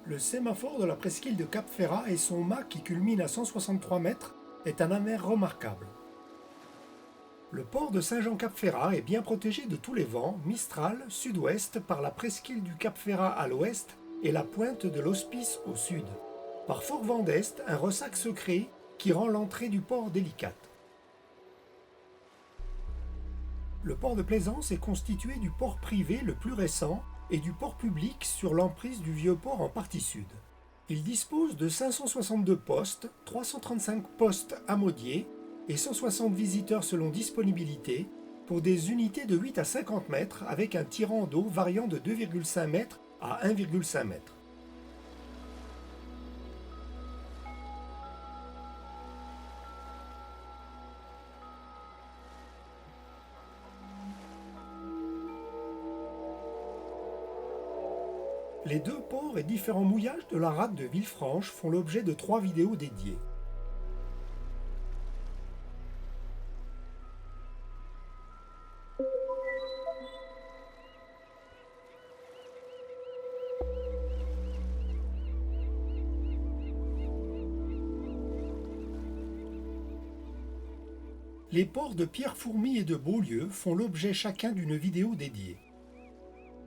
Le sémaphore de la presqu'île de Cap-Ferrat et son mât qui culmine à 163 mètres est un amer remarquable. Le port de Saint-Jean-Cap-Ferrat est bien protégé de tous les vents, mistral, sud-ouest, par la presqu'île du Cap-Ferrat à l'ouest et la pointe de l'Hospice au sud. Par fort vent d'est, un ressac se crée qui rend l'entrée du port délicate. Le port de Plaisance est constitué du port privé le plus récent et du port public sur l'emprise du vieux port en partie sud. Il dispose de 562 postes, 335 postes amodiers et 160 visiteurs selon disponibilité pour des unités de 8 à 50 mètres avec un tirant d'eau variant de 2,5 mètres à 1,5 mètres. Les deux ports et différents mouillages de la rade de Villefranche font l'objet de 3 vidéos dédiées. Les ports de Pierrefourmy et de Beaulieu font l'objet chacun d'une vidéo dédiée.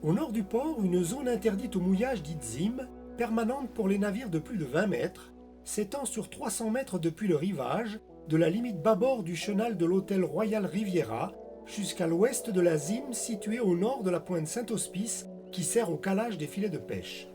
Au nord du port, une zone interdite au mouillage dite ZIM, permanente pour les navires de plus de 20 mètres, s'étend sur 300 mètres depuis le rivage, de la limite bâbord du chenal de l'hôtel Royal Riviera jusqu'à l'ouest de la ZIM située au nord de la pointe Saint-Hospice qui sert au calage des filets de pêche.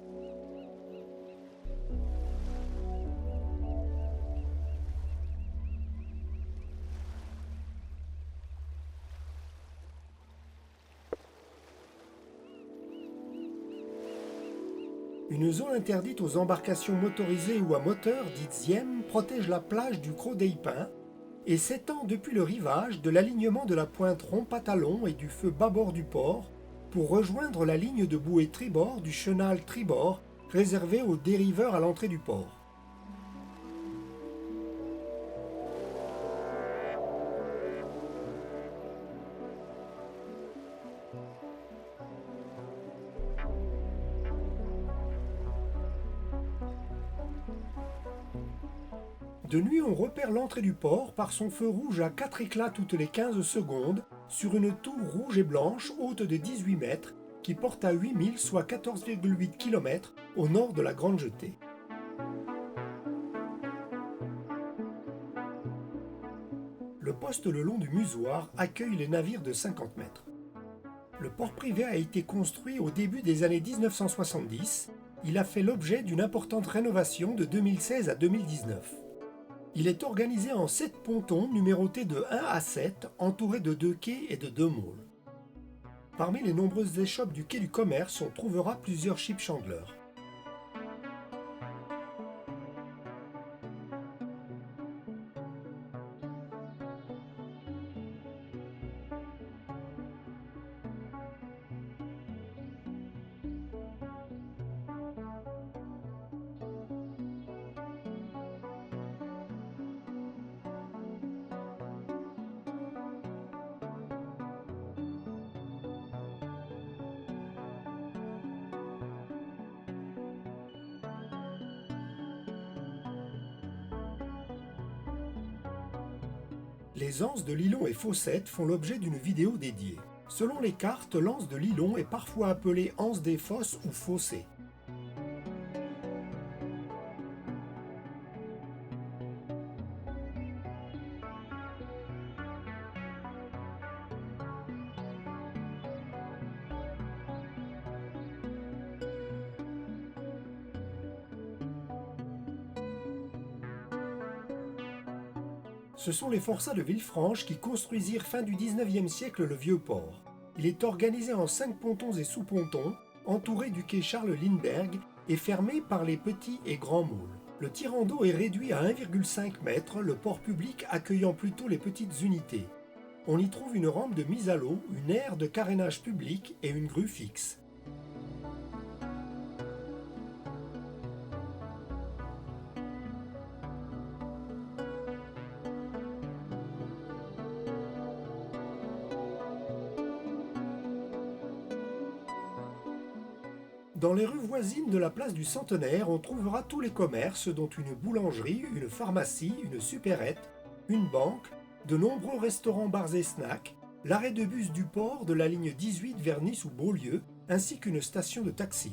Une zone interdite aux embarcations motorisées ou à moteur, dite ZIEM, protège la plage du Cros d'Eipin et s'étend depuis le rivage de l'alignement de la pointe Rond-Patalon et du feu bâbord du port pour rejoindre la ligne de bouée tribord du chenal tribord réservée aux dériveurs à l'entrée du port. De nuit, on repère l'entrée du port par son feu rouge à 4 éclats toutes les 15 secondes sur une tour rouge et blanche haute de 18 mètres qui porte à 8000, soit 14,8 km au nord de la Grande Jetée. Le poste le long du musoir accueille les navires de 50 mètres. Le port privé a été construit au début des années 1970. Il a fait l'objet d'une importante rénovation de 2016 à 2019. Il est organisé en 7 pontons numérotés de 1 à 7, entourés de 2 quais et de 2 môles. Parmi les nombreuses échoppes du quai du commerce, on trouvera plusieurs ship-chandlers. Les anses de Lilon et Faucette font l'objet d'une vidéo dédiée. Selon les cartes, l'anse de Lilon est parfois appelée anse des fosses ou fossé. Ce sont les forçats de Villefranche qui construisirent fin du XIXe siècle le vieux port. Il est organisé en 5 pontons et sous-pontons, entouré du quai Charles Lindbergh et fermé par les petits et grands môles. Le tirant d'eau est réduit à 1,5 m, le port public accueillant plutôt les petites unités. On y trouve une rampe de mise à l'eau, une aire de carénage public et une grue fixe. Dans les rues voisines de la place du Centenaire, on trouvera tous les commerces, dont une boulangerie, une pharmacie, une supérette, une banque, de nombreux restaurants, bars et snacks, l'arrêt de bus du port de la ligne 18 vers Nice ou Beaulieu, ainsi qu'une station de taxi.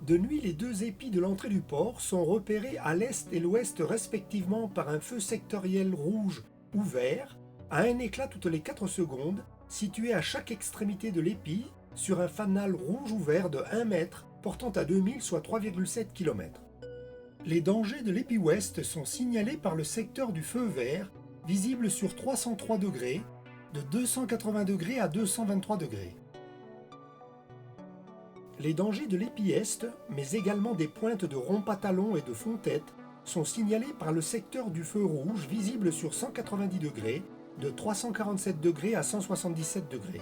De nuit, les deux épis de l'entrée du port sont repérés à l'est et l'ouest respectivement par un feu sectoriel rouge ou vert, à un éclat toutes les 4 secondes, situé à chaque extrémité de l'épi sur un fanal rouge ou vert de 1 mètre portant à 2000 soit 3,7 km. Les dangers de l'épi ouest sont signalés par le secteur du feu vert, visible sur 303 degrés, de 280 degrés à 223 degrés. Les dangers de l'épi est, mais également des pointes de rond-patalon et de fond-tête, sont signalés par le secteur du feu rouge visible sur 190 degrés, de 347 degrés à 177 degrés.